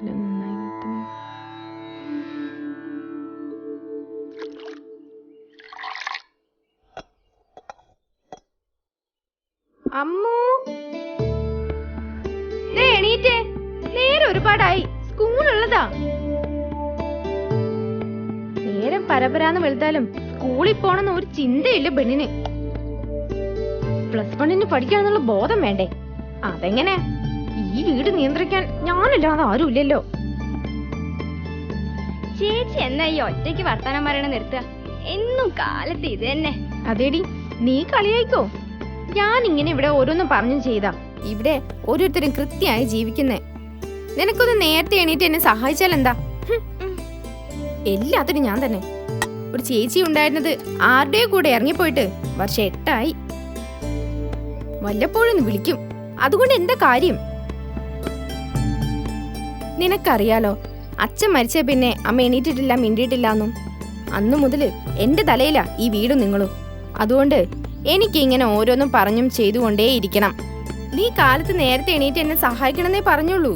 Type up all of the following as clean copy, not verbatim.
അമ്മൂ, എണീറ്റേ, നേരെ ഒരുപാടായി, സ്കൂളുള്ളതാ. നേരം പരപരാന്ന് വെളുത്താലും സ്കൂളിൽ പോണെന്ന് ഒരു ചിന്തയില്ല പെണ്ണിന്. +1 പഠിക്കാന്നുള്ള ബോധം വേണ്ടേ? അതെങ്ങനെ? ഈ വീട് നിയന്ത്രിക്കാൻ ഞാനല്ലാതെ ആരുമില്ലല്ലോ. ചേച്ചി എന്നാ ഈ ഒറ്റയ്ക്ക് വർത്താനം പറയണ നിർത്തുക? എന്നും കാലത്ത് ഇത് തന്നെ. അതേടി, നീ കളിയായിക്കോ. ഞാൻ ഇങ്ങനെ ഇവിടെ ഓരോന്നും പറഞ്ഞു ചെയ്താ ഇവിടെ ഓരോരുത്തരും കൃത്യമായി ജീവിക്കുന്നേ. നിനക്കൊന്ന് നേരത്തെ എണീറ്റ് എന്നെ സഹായിച്ചാൽ എന്താ? എല്ലാത്തിനും ഞാൻ തന്നെ. ഒരു ചേച്ചി ഉണ്ടായിരുന്നത് ആരുടെയോ കൂടെ ഇറങ്ങിപ്പോയിട്ട് വർഷം 8 ആയി. വല്ലപ്പോഴൊന്ന് വിളിക്കും, അതുകൊണ്ട് എന്താ കാര്യം? നിനക്കറിയാലോ, അച്ഛൻ മരിച്ച പിന്നെ അമ്മ എണീറ്റിട്ടില്ല, മിണ്ടിയിട്ടില്ലെന്നും. അന്നു മുതല് എന്റെ തലയിലാ ഈ വീടും നിങ്ങളും. അതുകൊണ്ട് എനിക്ക് ഇങ്ങനെ ഓരോന്നും പറഞ്ഞും ചെയ്തുകൊണ്ടേയിരിക്കണം. നീ കാലത്ത് നേരത്തെ എണീറ്റ് എന്നെ സഹായിക്കണമെന്നേ പറഞ്ഞുള്ളൂ.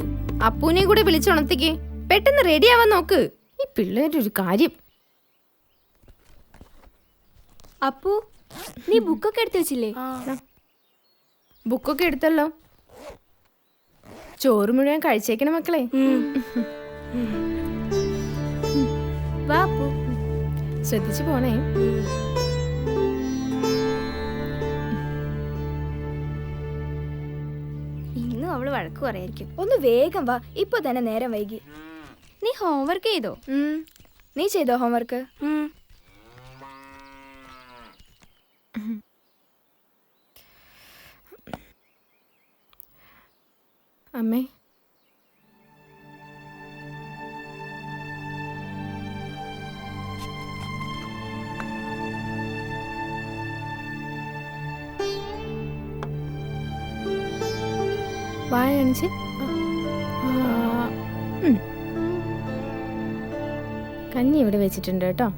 അപ്പൂനെ കൂടെ വിളിച്ചുണർത്തിക്ക്, പെട്ടെന്ന് റെഡിയാവാൻ നോക്ക്. ഈ പിള്ളേരുടെ ഒരു കാര്യം. അപ്പു, നീ ബുക്കൊക്കെ എടുത്തു വെച്ചില്ലേ? ബുക്കൊക്കെ എടുത്തല്ലോ. ചോറ് മുഴുവൻ കഴിച്ചേക്കണ മക്കളെ. വാ അപ്പു, ശ്രദ്ധിച്ചു പോണേ. ഇന്നും അവള് വഴക്ക് പറയായിരിക്കും. ഒന്ന് വേഗം വാ, ഇപ്പൊ തന്നെ നേരം വൈകി. നീ ഹോംവർക്ക് ചെയ്തോ? നീ ചെയ്തോ ഹോംവർക്ക്? അമ്മേ, വായ കാണിച്ച്. കഞ്ഞി ഇവിടെ വെച്ചിട്ടുണ്ട് കേട്ടോ.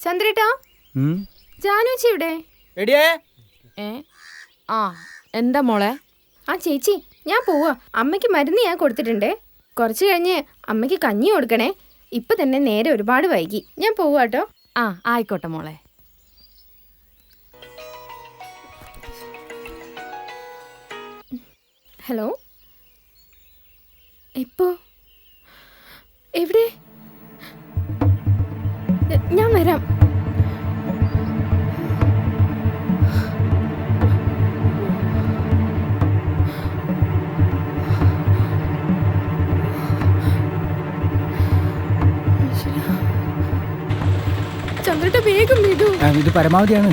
ചന്ദ്രേട്ടാ, ജാനുച്ചി ഇവിടെ? എന്താ മോളെ? ആ ചേച്ചി, ഞാൻ പോവാ. അമ്മയ്ക്ക് മരുന്ന് ഞാൻ കൊടുത്തിട്ടുണ്ടേ. കുറച്ച് കഴിഞ്ഞ് അമ്മയ്ക്ക് കഞ്ഞി കൊടുക്കണേ. ഇപ്പൊ തന്നെ നേരെ ഒരുപാട് വൈകി. ഞാൻ പോവാട്ടോ. ആ, ആയിക്കോട്ടെ മോളെ. ഹലോ, എപ്പോ? എവിടെ? ഞാൻ വരാം. ചന്ദ്രേട്ട വേഗം വിടൂ. ഇത് പരമാവധിയാണ്.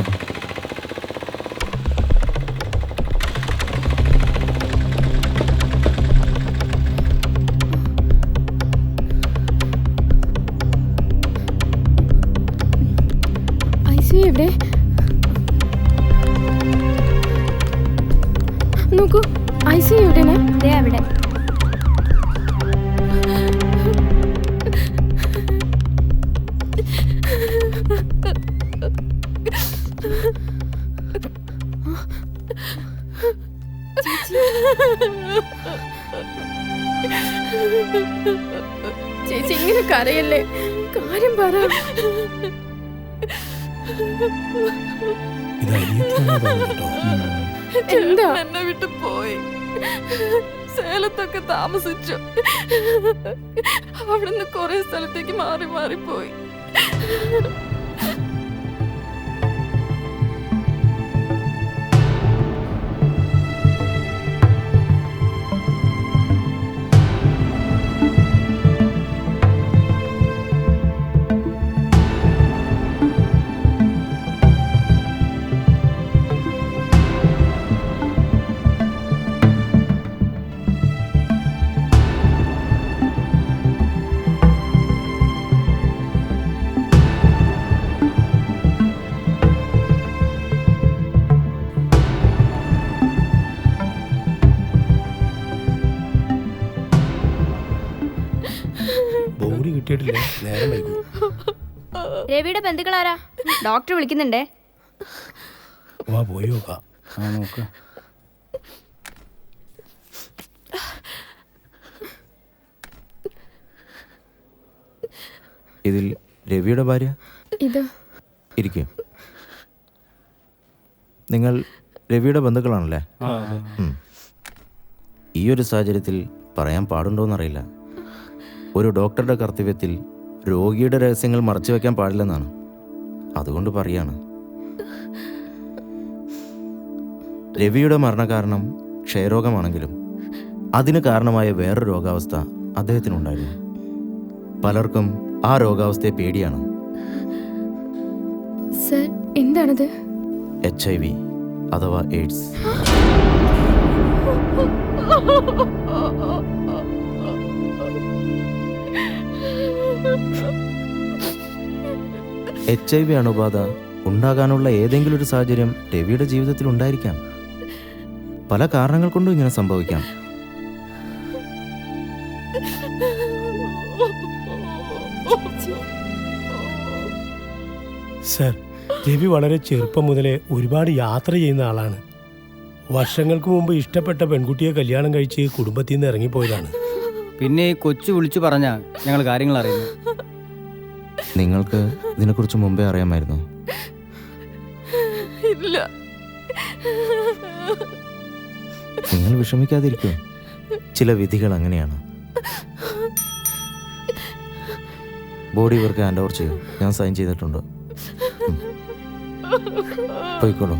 എവിടെ? നോക്കൂ, ഐസി എവിടെയാണ്? അവിടെ. ചേച്ചി ഇങ്ങനെ കരയല്ലേ, കാര്യം പറ. ഇത് അനിയത്തിയാണെന്ന് തോന്നുന്നു കേട്ടോ. എന്താ? എന്നെ വിട്ടു പോയി. സേലത്തൊക്കെ താമസിച്ചു. അവിടുന്ന് കുറെ സ്ഥലത്തേക്ക് മാറി മാറി പോയി. ബോഡി കിട്ടിയിട്ടില്ല, നേരം വൈകു. രവിയുടെ ബന്ധുക്കളാരാ? ഡോക്ടർ വിളിക്കുന്നുണ്ടേ. വാ പോയി നോക്കാം. നോക്ക്. ഇതിൽ രവിയുടെ ഭാര്യ ഇത് ഇരിക്കും. നിങ്ങൾ രവിയുടെ ബന്ധുക്കളാണല്ലേ? ഈ ഒരു സാഹചര്യത്തിൽ പറയാൻ പാടുണ്ടോയെന്നറിയില്ല. ഒരു ഡോക്ടറുടെ കർത്തവ്യത്തിൽ രോഗിയുടെ രഹസ്യങ്ങൾ മറച്ചു വയ്ക്കാൻ പാടില്ലെന്നാണ്. അതുകൊണ്ട് പറയാണ്. രവിയുടെ മരണകാരണം ക്ഷയരോഗമാണെങ്കിലും അതിന് കാരണമായ വേറൊരു രോഗാവസ്ഥ അദ്ദേഹത്തിനുണ്ടായിരുന്നു. പലർക്കും ആ രോഗാവസ്ഥയെ പേടിയാണ്. സർ, എന്താണത്? HIV അഥവാ എയ്ഡ്സ്. HIV അണുബാധ ഉണ്ടാകാനുള്ള ഏതെങ്കിലും ഒരു സാഹചര്യം രവിയുടെ ജീവിതത്തിൽ ഉണ്ടായിരിക്കാം. പല കാരണങ്ങൾ കൊണ്ടും ഇങ്ങനെ സംഭവിക്കാം. സർ, രവി വളരെ ചെറുപ്പം മുതലേ ഒരുപാട് യാത്ര ചെയ്യുന്ന ആളാണ്. വർഷങ്ങൾക്ക് മുമ്പ് ഇഷ്ടപ്പെട്ട പെൺകുട്ടിയെ കല്യാണം കഴിച്ച് കുടുംബത്തിൽ നിന്ന് ഇറങ്ങിപ്പോയതാണ്. പിന്നെ ഈ കൊച്ചു വിളിച്ചു പറഞ്ഞാ ഞങ്ങൾ കാര്യങ്ങൾ അറിയുന്നു. നിങ്ങൾക്ക് ഇതിനെക്കുറിച്ച് മുമ്പേ അറിയാമായിരുന്നു? ഇല്ല. നിങ്ങൾ വിഷമിക്കാതിരിക്കൂ. ചില വിധികൾ അങ്ങനെയാണ്. ബോഡി വർക്ക് ഹാൻഡ് ഓവർ ചെയ്യും. ഞാൻ സൈൻ ചെയ്തിട്ടുണ്ട്. പോയിക്കോളൂ.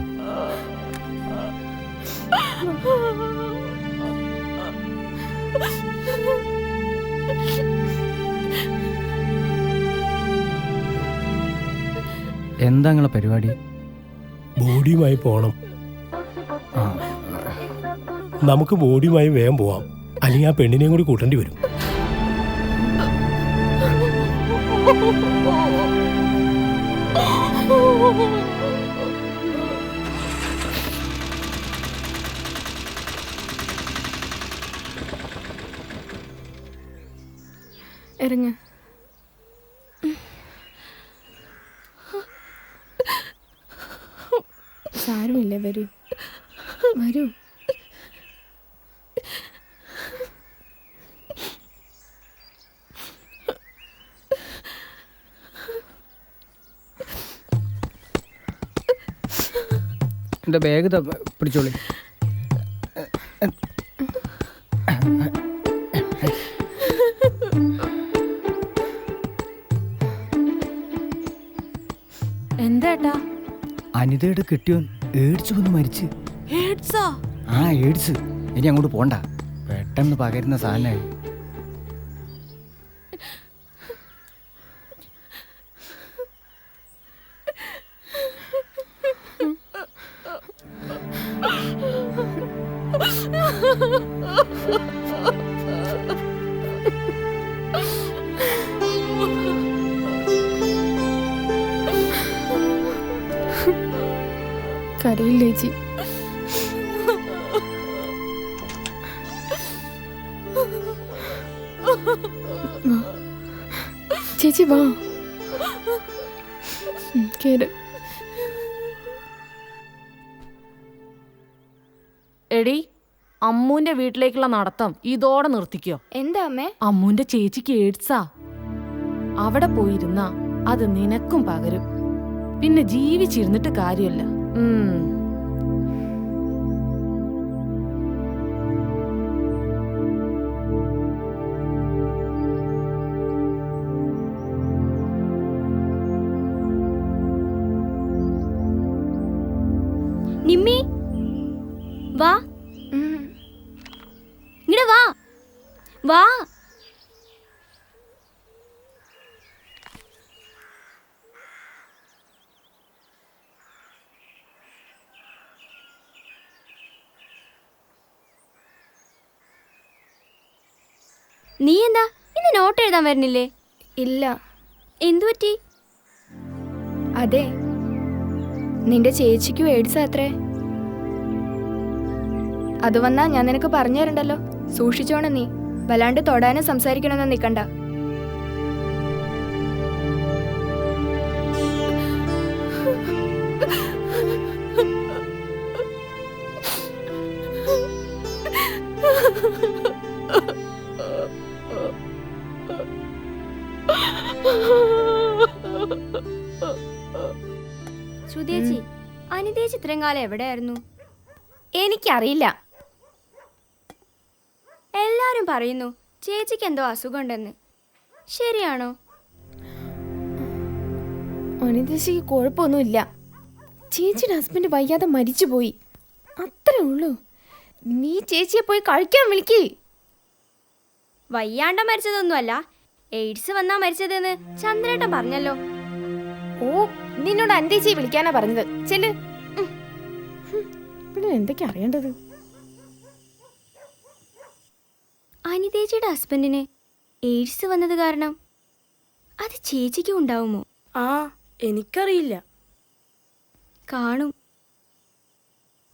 എന്താ നിങ്ങളെ പരിപാടി? ബോഡിയുമായി പോകണം. നമുക്ക് ബോഡിയുമായി വേഗം പോവാം, അല്ലെങ്കിൽ ആ പെണ്ണിനെയും കൂടി കൂട്ടേണ്ടി വരും. ഇറങ്ങ. സാരമില്ല, വരൂ വരൂ. എൻ്റെ ബാഗ് പിടിച്ചോളി. എന്താ? അനിതയുടെ കെട്ടിയോൻ ഏഡ്സ് വന്ന് മരിച്ച്. ഏഡ്സാ? ആ, ഏഡ്സ്. ഇനി അങ്ങോട്ട് പോണ്ട, പെട്ടെന്ന് പകരുന്ന സാധനമായി. കരയില്ലേ ചേച്ചി? ചേച്ചി വാ, കേറ്. എടി, അമ്മൂന്റെ വീട്ടിലേക്കുള്ള നടത്തം ഇതോടെ നിർത്തിക്കോ. എന്താ അമ്മേ? അമ്മൂന്റെ ചേച്ചിക്ക് ഏഡ്സാ. അവിടെ പോയിരുന്നാ അത് നിനക്കും പകരും. പിന്നെ ജീവിച്ചിരുന്നിട്ട് കാര്യമില്ല. നിമ്മി വാ, ഇങ്ങട് വാ വാ. നീ എന്താ ഇന്ന് നോട്ട് എഴുതാൻ വരുന്നില്ലേ? ഇല്ല. എന്തു പറ്റി? അതെ, നിന്റെ ചേച്ചിക്കും എയ്ഡ്സ് അത്രേ. അത് വന്നാ ഞാൻ നിനക്ക് പറഞ്ഞു തരണ്ടല്ലോ. സൂക്ഷിച്ചോണം നീ. വല്ലാണ്ട് തൊടാനും സംസാരിക്കണമെന്ന് നിൽക്കണ്ട. ശ്രുതിയേച്ചി, അനിതേച്ചി ഇത്രയും കാലം എവിടെയായിരുന്നു? എനിക്കറിയില്ല. എല്ലാരും പറയുന്നു ചേച്ചിക്ക് എന്തോ അസുഖമുണ്ടെന്ന്. ശരിയാണോ? അനിതേശിക്ക് കുഴപ്പമൊന്നുമില്ല. ചേച്ചിയുടെ ഹസ്ബൻഡ് വയ്യാതെ മരിച്ചുപോയി, അത്രേ ഉള്ളൂ. നീ ചേച്ചിയെ പോയി കഴിക്കാൻ വിളിക്ക്. വയ്യാണ്ട മരിച്ചതൊന്നുമല്ല, എയ്ഡ്സ് വന്നാ മരിച്ചതെന്ന് ചന്ദ്രേട്ടൻ പറഞ്ഞല്ലോ. ഓ, നിന്നോട് അനിതേച്ചിയെ വിളിക്കാനാ പറഞ്ഞത്. ചെല്ല്. ഇവിടെ എന്തൊക്കെ അറിയേണ്ടത്? അനിതേച്ചിയുടെ ഹസ്ബൻഡിന് എയ്ഡ്സ് വന്നത് കാരണം അത് ചേച്ചിക്കും ഉണ്ടാവുമോ? ആ, എനിക്കറിയില്ല. കാണും.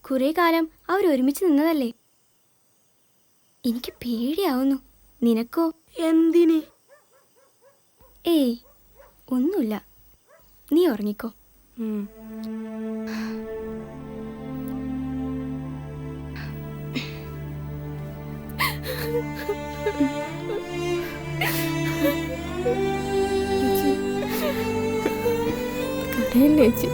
കുറെ കാലം അവർ ഒരുമിച്ച് നിന്നതല്ലേ. എനിക്ക് പേടിയാവുന്നു. നിനക്കോ? എന്തിന്? ഏയ് ഒന്നുമില്ല, നീ ഉറങ്ങിക്കോ. കരയല്ലേ ചേച്ചി?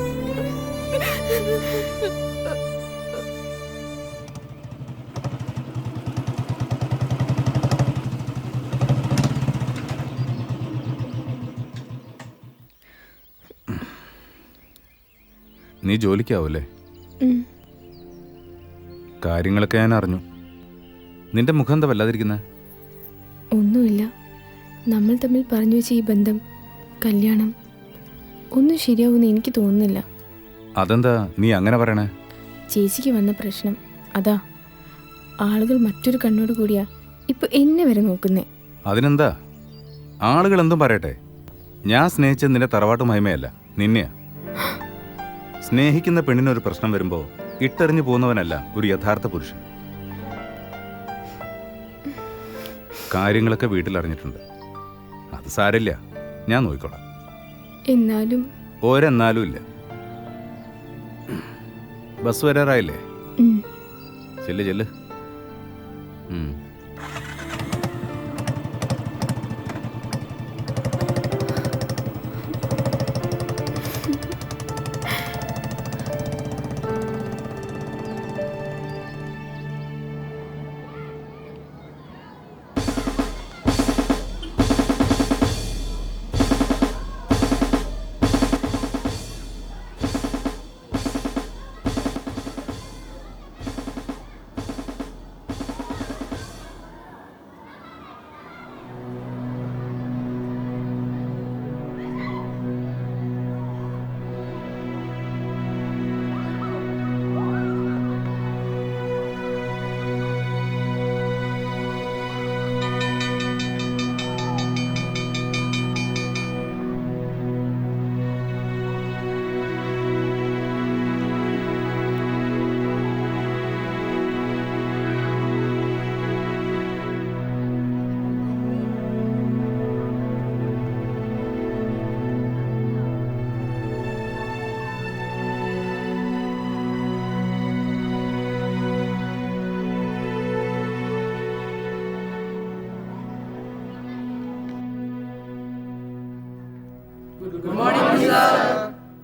നീ ജോലിക്കാവൂല്ലേ? കാര്യങ്ങളൊക്കെ ഞാൻ അറിഞ്ഞു. നിന്റെ മുഖം എന്താ വല്ലാതിരിക്കുന്നത്? ഒന്നുമില്ല. നമ്മൾ തമ്മിൽ പറഞ്ഞു വെച്ച ഈ ബന്ധം, കല്യാണം ഒന്നും ശരിയാവുമെന്ന് എനിക്ക് തോന്നുന്നില്ല. അതെന്താ നീ അങ്ങനെ പറയണേ? ചേച്ചിക്ക് വന്ന പ്രശ്നം അതാ. ആളുകൾ മറ്റൊരു കണ്ണോട് കൂടിയാ ഇപ്പൊ എന്നെ വരെ നോക്കുന്നേ. അതിനെന്താ, ആളുകൾ എന്തും പറയട്ടെ. ഞാൻ സ്നേഹിച്ചത് നിന്റെ തറവാട്ട് മഹിമയല്ല, നിന്നെയാ. സ്നേഹിക്കുന്ന പെണ്ണിനൊരു പ്രശ്നം വരുമ്പോ ഇട്ടെറിഞ്ഞു പോകുന്നവനല്ല ഒരു യഥാർത്ഥ പുരുഷൻ. കാര്യങ്ങളൊക്കെ വീട്ടിൽ അറിഞ്ഞിട്ടുണ്ട്. അത് സാരില്ല, ഞാൻ നോക്കിക്കോളാം. എന്നാലും ഒരെന്നാലും ഇല്ല. ബസ് വരാറായില്ലേ? ചെല്ല് ചെല്ല്.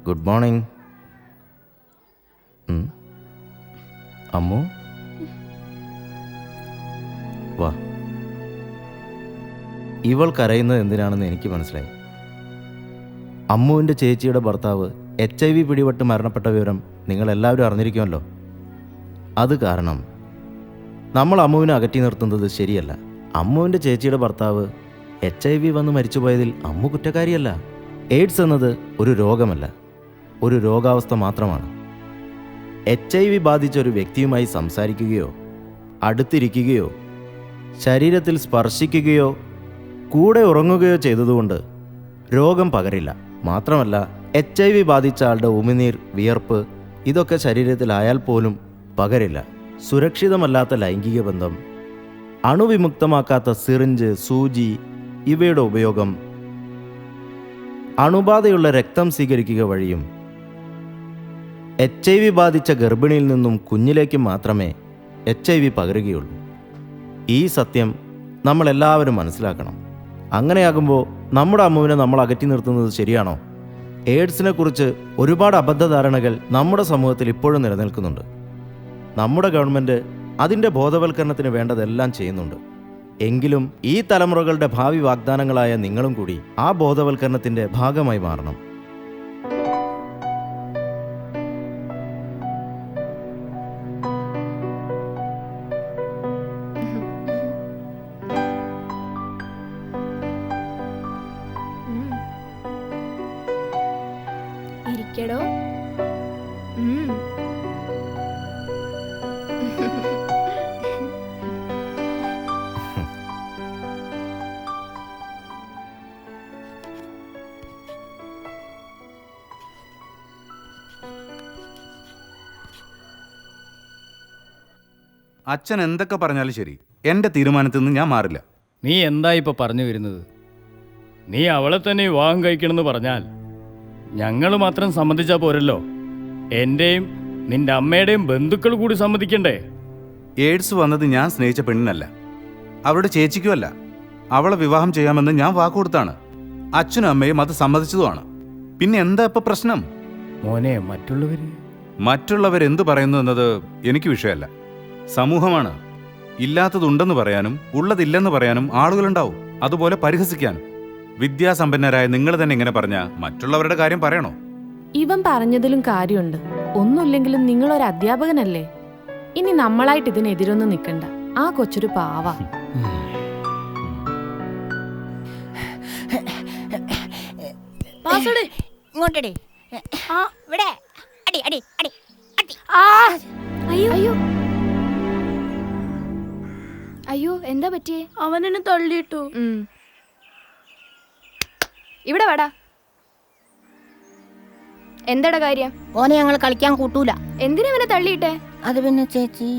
Good morning. അമ്മു വാ. ഇവൾ കരയുന്നത് എന്തിനാണെന്ന് എനിക്ക് മനസ്സിലായി. അമ്മുവിൻ്റെ ചേച്ചിയുടെ ഭർത്താവ് HIV പിടിപെട്ട് മരണപ്പെട്ട വിവരം നിങ്ങളെല്ലാവരും അറിഞ്ഞിരിക്കുമല്ലോ. അത് കാരണം നമ്മൾ അമ്മുവിനെ അകറ്റി നിർത്തുന്നത് ശരിയല്ല. അമ്മുവിൻ്റെ ചേച്ചിയുടെ ഭർത്താവ് HIV വന്ന് മരിച്ചുപോയതിൽ അമ്മു കുറ്റക്കാരിയല്ല. എയ്ഡ്സ് എന്നത് ഒരു രോഗമല്ല, ഒരു രോഗാവസ്ഥ മാത്രമാണ്. HIV ബാധിച്ച ഒരു വ്യക്തിയുമായി സംസാരിക്കുകയോ അടുത്തിരിക്കുകയോ ശരീരത്തിൽ സ്പർശിക്കുകയോ കൂടെ ഉറങ്ങുകയോ ചെയ്തതുകൊണ്ട് രോഗം പകരില്ല. മാത്രമല്ല HIV ബാധിച്ച ആളുടെ ഉമിനീർ, വിയർപ്പ് ഇതൊക്കെ ശരീരത്തിലായാൽ പോലും പകരില്ല. സുരക്ഷിതമല്ലാത്ത ലൈംഗിക ബന്ധം, അണുവിമുക്തമാക്കാത്ത സിറിഞ്ച്, സൂചി ഇവയുടെ ഉപയോഗം, അണുബാധയുള്ള രക്തം സ്വീകരിക്കുക വഴിയും HIV ബാധിച്ച ഗർഭിണിയിൽ നിന്നും കുഞ്ഞിലേക്ക് മാത്രമേ HIV പകരുകയുള്ളൂ. ഈ സത്യം നമ്മളെല്ലാവരും മനസ്സിലാക്കണം. അങ്ങനെയാകുമ്പോൾ നമ്മുടെ അമ്മുവിനെ നമ്മൾ അകറ്റി നിർത്തുന്നത് ശരിയാണോ? എയ്ഡ്സിനെ കുറിച്ച് ഒരുപാട് അബദ്ധധാരണകൾ നമ്മുടെ സമൂഹത്തിൽ ഇപ്പോഴും നിലനിൽക്കുന്നുണ്ട്. നമ്മുടെ ഗവൺമെൻറ് അതിൻ്റെ ബോധവൽക്കരണത്തിന് വേണ്ടതെല്ലാം ചെയ്യുന്നുണ്ട്. എങ്കിലും ഈ തലമുറകളുടെ ഭാവി വാഗ്ദാനങ്ങളായ നിങ്ങളും കൂടി ആ ബോധവൽക്കരണത്തിൻ്റെ ഭാഗമായി മാറണം. ഇരിക്കടോ. അച്ഛൻ എന്തൊക്കെ പറഞ്ഞാലും ശരി, എൻ്റെ തീരുമാനത്തിൽ നിന്ന് ഞാൻ മാറില്ല. നീ എന്താ ഇപ്പൊ പറഞ്ഞു വരുന്നത്? നീ അവളെ തന്നെ വിവാഹം കഴിക്കണമെന്ന് പറഞ്ഞാൽ ഞങ്ങൾ മാത്രം സമ്മതിച്ചാ പോരല്ലോ. എൻ്റെയും നിന്റെ അമ്മയുടെയും ബന്ധുക്കൾ കൂടി സമ്മതിക്കണ്ടേ? എയ്ഡ്സ് വന്നത് ഞാൻ സ്നേഹിച്ച പെണ്ണിനല്ല, അവരുടെ ചേച്ചിക്കുമല്ല. അവളെ വിവാഹം ചെയ്യാമെന്ന് ഞാൻ വാക്കുകൊടുത്താണ്. അച്ഛനും അമ്മയും അത് സമ്മതിച്ചതുമാണ്. പിന്നെ എന്താ ഇപ്പൊ പ്രശ്നം? മോനെ, മറ്റുള്ളവരെന്ത് പറയുന്നു എന്നത് എനിക്ക് വിഷയമല്ല. സമൂഹമാണ്. ഇല്ലാത്തതുണ്ടെന്ന് പറയാനും ഉള്ളതില്ലെന്ന് പറയാനും ആളുകളുണ്ടാവും, അതുപോലെ പരിഹസിക്കാനും. വിദ്യാസമ്പന്നരായ നിങ്ങൾ തന്നെ ഇങ്ങനെ പറഞ്ഞ മറ്റുള്ളവരുടെ കാര്യം പറയണോ? ഇവൻ പറഞ്ഞതിലും കാര്യമുണ്ട്. ഒന്നുമില്ലെങ്കിലും നിങ്ങളൊരു അധ്യാപകനല്ലേ. ഇനി നമ്മളായിട്ട് ഇതിനെതിരൊന്നും നിൽക്കണ്ട. ആ കൊച്ചൊരു പാവ. ഇങ്ങോട്ടടി. ഇവിടെ അടി അടി അടി അടി. അയ്യോ അയ്യോ അയ്യോ, എന്താ പറ്റിയേ? അവനെന്നെ തള്ളിയിട്ടു. ഇവിടെ വാടാ. എന്താടാ കാര്യം? ഓനെ ഞങ്ങൾ കളിക്കാൻ കൂട്ടൂല. എന്തിനാ അവനെ തള്ളിയിട്ടെ? അത് പിന്നെ ചേച്ചി,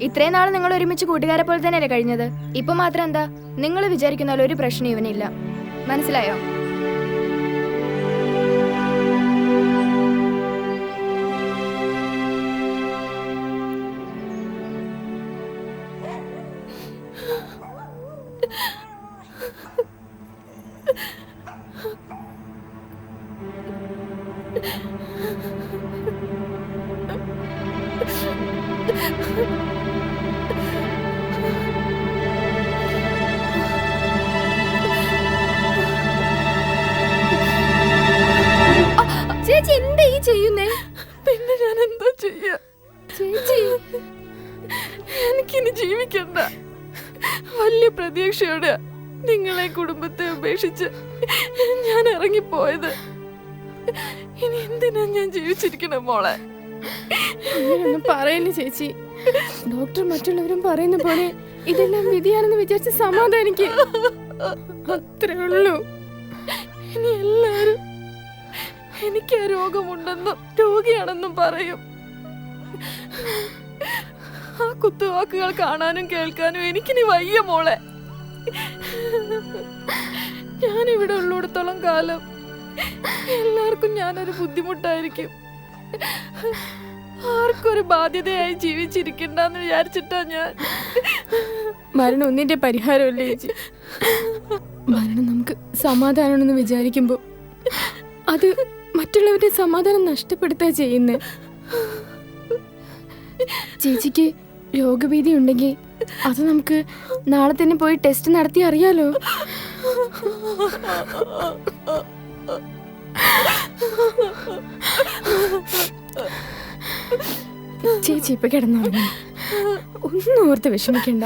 ഇത്രയും നാൾ നിങ്ങൾ ഒരുമിച്ച് കൂട്ടുകാരെ പോലെ തന്നെയല്ലേ കഴിഞ്ഞത്. ഇപ്പൊ മാത്രം എന്താ? നിങ്ങൾ വിചാരിക്കുന്ന പോലെ ഒരു പ്രശ്നം ഇവനില്ല. മനസ്സിലായോ? ചേച്ചി എന്താ ഈ ചെയ്യുന്നേ? പിന്നെ ഞാൻ എന്താ ചെയ്യാ ചേച്ചി, എനിക്കിനി ജീവിക്കണ്ട. വലിയ പ്രതീക്ഷയോടെ നിങ്ങളെ കുടുംബത്തെ ഉപേക്ഷിച്ച് ഞാൻ ഇറങ്ങിപ്പോയത്. ഇനി എന്തിനാ ഞാൻ ജീവിച്ചിരിക്കണം മോളെ? അങ്ങനെയൊന്നും പറയല്ലേ ചേച്ചി. ഡോക്ടർ മറ്റുള്ളവരും പറയുന്ന പോലെ ഇതെല്ലാം വിധിയാണെന്ന് വിചാരിച്ച് സമാധാനിക്ക്. അത്രേ ഉള്ളൂ. ഇനി എല്ലാരും എനിക്ക് ആ രോഗമുണ്ടെന്നും രോഗിയാണെന്നും പറയും. ആ കുത്തുവാക്കുകൾ കാണാനും കേൾക്കാനും എനിക്കിനി വയ്യ മോളെ. ഞാനിവിടെ ഉള്ളിടത്തോളം കാലം എല്ലാവർക്കും ഞാനൊരു ബുദ്ധിമുട്ടായിരിക്കും. ആർക്കൊരു ബാധ്യതയായി ജീവിച്ചിരിക്കണ്ടെന്ന് വിചാരിച്ചിട്ടാ ഞാൻ. മരണം ഒന്നിന്റെ പരിഹാരമല്ലേ ചേച്ചി. മരണം നമുക്ക് സമാധാനമാണെന്ന് വിചാരിക്കുമ്പോൾ അത് മറ്റുള്ളവരുടെ സമാധാനം നഷ്ടപ്പെടുത്തുക ചെയ്യുന്നത്. ചേച്ചിക്ക് രോഗഭീതി ഉണ്ടെങ്കിൽ അത് നമുക്ക് നാളെ തന്നെ പോയി ടെസ്റ്റ് നടത്തി അറിയാലോ. ചേച്ചി ഇപ്പൊ കിടന്നുറങ്ങി, ഒന്നും ഓർത്ത് വിഷമിക്കണ്ട.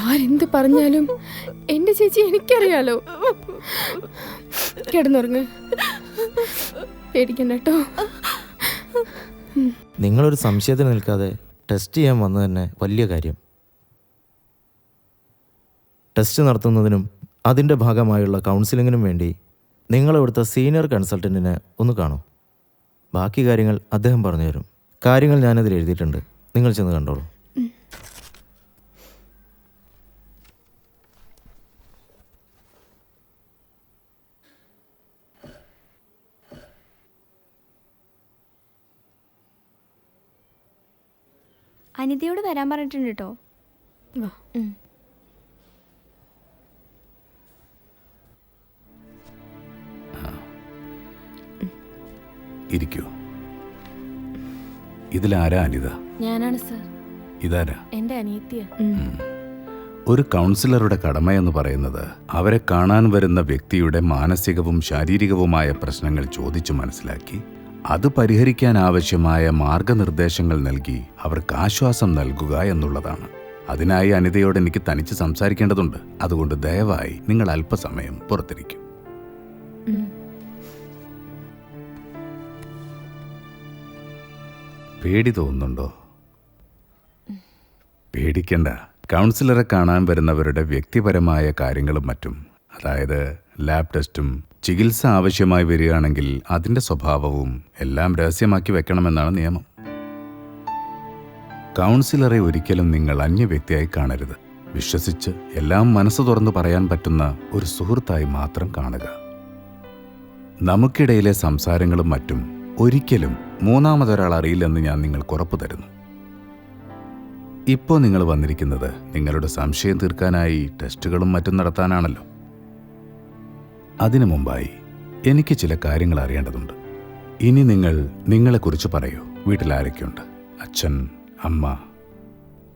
ആരെന്ത് പറഞ്ഞാലും എന്റെ ചേച്ചി എനിക്കറിയാലോ. കിടന്നുറങ്ങ്, പേടിക്കണ്ട കേട്ടോ. നിങ്ങളൊരു സംശയത്തിന് നിൽക്കാതെ ടെസ്റ്റ് ചെയ്യാൻ വന്നത് തന്നെ വലിയ കാര്യം. ടെസ്റ്റ് നടത്തുന്നതിനും അതിൻ്റെ ഭാഗമായുള്ള കൗൺസിലിങ്ങിനും വേണ്ടി നിങ്ങളിവിടുത്തെ സീനിയർ കൺസൾട്ടൻറ്റിനെ ഒന്ന് കാണൂ. ബാക്കി കാര്യങ്ങൾ അദ്ദേഹം പറഞ്ഞു തരും. കാര്യങ്ങൾ ഞാനതിൽ എഴുതിയിട്ടുണ്ട്, നിങ്ങൾ ചെന്ന് കണ്ടോളൂ. അനിതയോട് വരാൻ പറഞ്ഞിട്ടുണ്ട് കേട്ടോ. ഇരിക്കൂ. ഇതിലാരാ അനിത? ഞാനാണ് സർ. ഇതാരാ? എന്റെ അനിയത്തിയ. ഒരു കൗൺസിലറുടെ കടമയെന്ന് പറയുന്നത് അവരെ കാണാൻ വരുന്ന വ്യക്തിയുടെ മാനസികവും ശാരീരികവുമായ പ്രശ്നങ്ങൾ ചോദിച്ചു മനസ്സിലാക്കി അത് പരിഹരിക്കാൻ ആവശ്യമായ മാർഗനിർദ്ദേശങ്ങൾ നൽകി അവർക്ക് ആശ്വാസം നൽകുക എന്നുള്ളതാണ്. അതിനായി അനിതയോട് എനിക്ക് തനിച്ച് സംസാരിക്കേണ്ടതുണ്ട്. അതുകൊണ്ട് ദയവായി നിങ്ങൾ അല്പസമയം പുറത്തിരിക്കും. പേടി തോന്നുന്നുണ്ടോ? പേടിക്കണ്ട. കൗൺസിലറെ കാണാൻ വരുന്നവരുടെ വ്യക്തിപരമായ കാര്യങ്ങളും മറ്റും, അതായത് ലാബ് ടെസ്റ്റും ചികിത്സ ആവശ്യമായി വരികയാണെങ്കിൽ അതിൻ്റെ സ്വഭാവവും എല്ലാം രഹസ്യമാക്കി വെക്കണമെന്നാണ് നിയമം. കൗൺസിലറെ ഒരിക്കലും നിങ്ങൾ അന്യ വ്യക്തിയായി കാണരുത്. വിശ്വസിച്ച് എല്ലാം മനസ്സ് തുറന്നു പറയാൻ പറ്റുന്ന ഒരു സുഹൃത്തായി മാത്രം കാണുക. നമുക്കിടയിലെ സംസാരങ്ങളും മറ്റും ഒരിക്കലും മൂന്നാമതൊരാൾ അറിയില്ലെന്ന് ഞാൻ നിങ്ങൾക്ക് ഉറപ്പു തരുന്നു. ഇപ്പോൾ നിങ്ങൾ വന്നിരിക്കുന്നത് നിങ്ങളുടെ സംശയം തീർക്കാനായി ടെസ്റ്റുകളും മറ്റും നടത്താനാണല്ലോ. അതിനു മുമ്പായി എനിക്ക് ചില കാര്യങ്ങൾ അറിയേണ്ടതുണ്ട്. ഇനി നിങ്ങൾ നിങ്ങളെക്കുറിച്ച് പറയൂ. വീട്ടിൽ ആരൊക്കെയുണ്ട്? അച്ഛൻ, അമ്മ,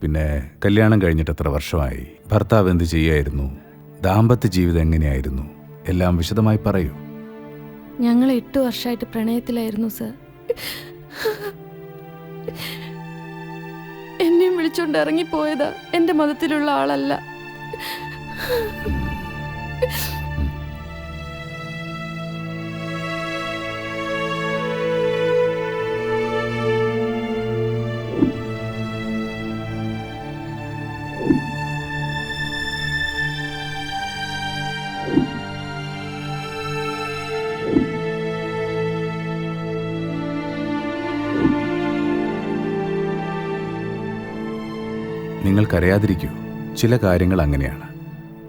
പിന്നെ കല്യാണം കഴിഞ്ഞിട്ട് എത്ര വർഷമായി? ഭർത്താവ് എന്ത് ചെയ്യായിരുന്നു? ദാമ്പത്യ ജീവിതം എങ്ങനെയായിരുന്നു? എല്ലാം വിശദമായി പറയൂ. ഞങ്ങൾ 8 വർഷമായിട്ട് പ്രണയത്തിലായിരുന്നു സർ. എന്നെയും വിളിച്ചോണ്ട് ഇറങ്ങിപ്പോയതാ. എന്റെ മതത്തിലുള്ള ആളല്ല. നിങ്ങൾക്കറിയാതിരിക്കൂ, ചില കാര്യങ്ങൾ അങ്ങനെയാണ്.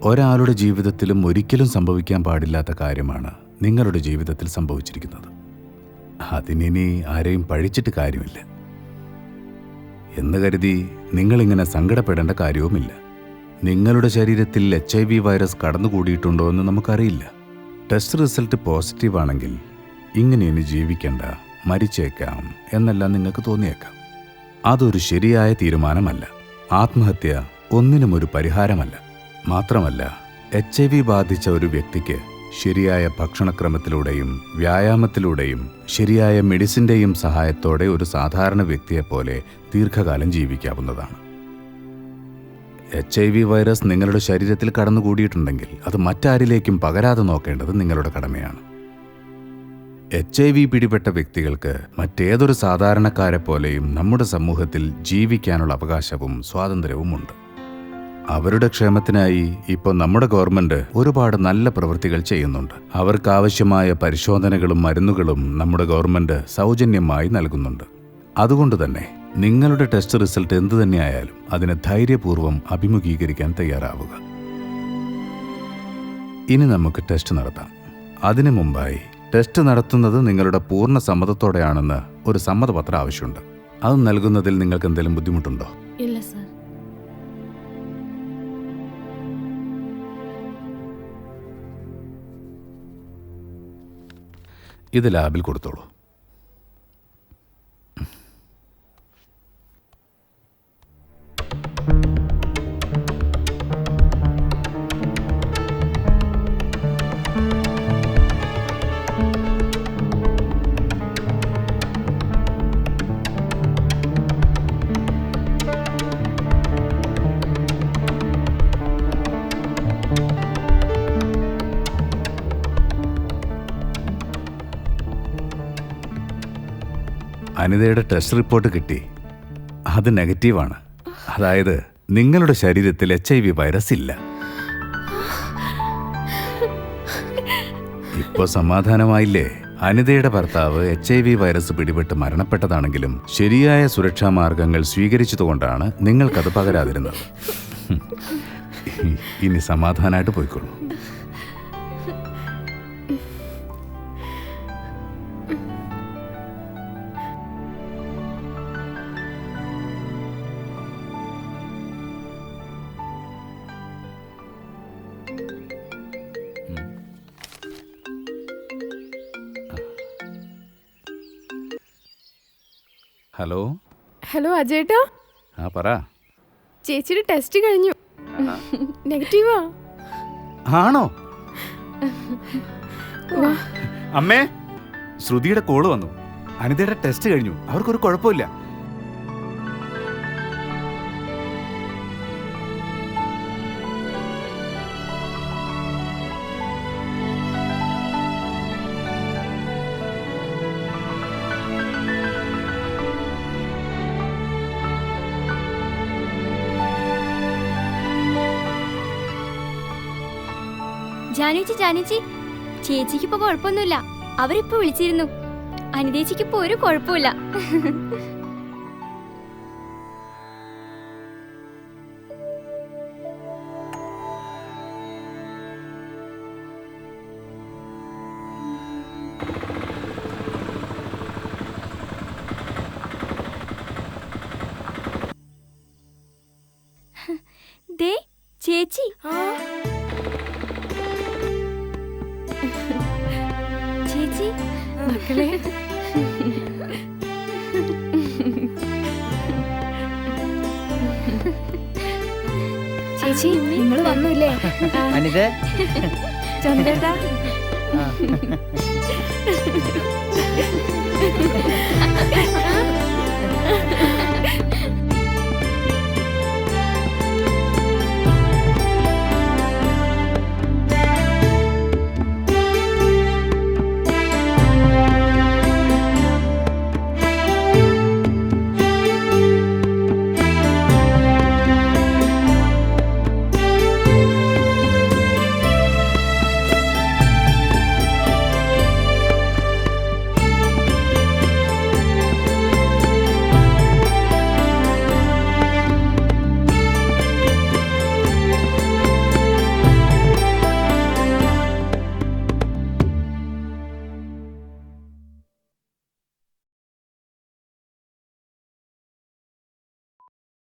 ഒരാളുടെ ജീവിതത്തിലും ഒരിക്കലും സംഭവിക്കാൻ പാടില്ലാത്ത കാര്യമാണ് നിങ്ങളുടെ ജീവിതത്തിൽ സംഭവിച്ചിരിക്കുന്നത്. അതിനി ആരെയും പഴിച്ചിട്ട് കാര്യമില്ല എന്ന് കരുതി നിങ്ങളിങ്ങനെ സങ്കടപ്പെടേണ്ട കാര്യവുമില്ല. നിങ്ങളുടെ ശരീരത്തിൽ HIV വൈറസ് കടന്നുകൂടിയിട്ടുണ്ടോ എന്ന് നമുക്കറിയില്ല. ടെസ്റ്റ് റിസൾട്ട് പോസിറ്റീവ് ആണെങ്കിൽ ഇങ്ങനെ ഇനി ജീവിക്കേണ്ട, മരിച്ചേക്കാം എന്നെല്ലാം നിങ്ങൾക്ക് തോന്നിയേക്കാം. അതൊരു ശരിയായ തീരുമാനമല്ല. ആത്മഹത്യ ഒന്നിനും ഒരു പരിഹാരമല്ല. മാത്രമല്ല, HIV ബാധിച്ച ഒരു വ്യക്തിക്ക് ശരിയായ ഭക്ഷണക്രമത്തിലൂടെയും വ്യായാമത്തിലൂടെയും ശരിയായ മെഡിസിൻ്റെയും സഹായത്തോടെ ഒരു സാധാരണ വ്യക്തിയെപ്പോലെ ദീർഘകാലം ജീവിക്കാവുന്നതാണ്. HIV വൈറസ് നിങ്ങളുടെ ശരീരത്തിൽ കടന്നുകൂടിയിട്ടുണ്ടെങ്കിൽ അത് മറ്റാരിലേക്കും പകരാതെ നോക്കേണ്ടത് നിങ്ങളുടെ കടമയാണ്. HIV പിടിപെട്ട വ്യക്തികൾക്ക് മറ്റേതൊരു സാധാരണക്കാരെപ്പോലെയും നമ്മുടെ സമൂഹത്തിൽ ജീവിക്കാനുള്ള അവകാശവും സ്വാതന്ത്ര്യവുമുണ്ട്. അവരുടെ ക്ഷേമത്തിനായി ഇപ്പോൾ നമ്മുടെ ഗവൺമെന്റ് ഒരുപാട് നല്ല പ്രവൃത്തികൾ ചെയ്യുന്നുണ്ട്. അവർക്ക് ആവശ്യമായ പരിശോധനകളും മരുന്നുകളും നമ്മുടെ ഗവൺമെന്റ് സൗജന്യമായി നൽകുന്നുണ്ട്. അതുകൊണ്ട് തന്നെ നിങ്ങളുടെ ടെസ്റ്റ് റിസൾട്ട് എന്തു തന്നെയായാലും അതിനെ ധൈര്യപൂർവ്വം അഭിമുഖീകരിക്കാൻ തയ്യാറാവുക. ഇനി നമുക്ക് ടെസ്റ്റ് നടത്താം. അതിനു മുമ്പായി ടെസ്റ്റ് നടത്തുന്നത് നിങ്ങളുടെ പൂർണ്ണ സമ്മതത്തോടെയാണെന്ന് ഒരു സമ്മതപത്രം ആവശ്യമുണ്ട്. അത് നൽകുന്നതിൽ നിങ്ങൾക്ക് എന്തെങ്കിലും ബുദ്ധിമുട്ടുണ്ടോ? ഇല്ല സർ. ഇത് ലാബിൽ കൊടുത്തോളൂ. അനിതയുടെ ടെസ്റ്റ് റിപ്പോർട്ട് കിട്ടി. അത് നെഗറ്റീവാണ്. അതായത് നിങ്ങളുടെ ശരീരത്തിൽ HIV വൈറസ് ഇല്ല. ഇപ്പൊ സമാധാനമായില്ലേ? അനിതയുടെ ഭർത്താവ് HIV വൈറസ് പിടിപെട്ട് മരണപ്പെട്ടതാണെങ്കിലും ശരിയായ സുരക്ഷാ മാർഗങ്ങൾ സ്വീകരിച്ചതുകൊണ്ടാണ് നിങ്ങൾക്കത് പകരാതിരുന്നത്. ഇനി സമാധാനമായിട്ട് പോയിക്കോളൂ. ഹലോ. ഹലോ അജേട്ടാ. ആ പറ. ചേച്ചിയുടെ ടെസ്റ്റ് കഴിഞ്ഞു. നെഗറ്റീവാ. ആണോ? അമ്മേ, ശ്രുതിയുടെ കോള് വന്നു. അനിതയുടെ ടെസ്റ്റ് കഴിഞ്ഞു. അവർക്കൊരു കുഴപ്പമില്ല. ജാനുച്ചി ചേച്ചിക്ക് ഇപ്പൊ കുഴപ്പമൊന്നുമില്ല. അവരിപ്പോ വിളിച്ചിരുന്നു. അനിതേച്ചിക്ക് ഇപ്പൊ ഒരു കുഴപ്പമില്ല. ദേ ചേച്ചി. ചേച്ചി മക്കളെ. ചേച്ചി നിങ്ങൾ വന്നില്ലേ? അനിതേ, ചന്ദ്രേട്ടാ. ആ.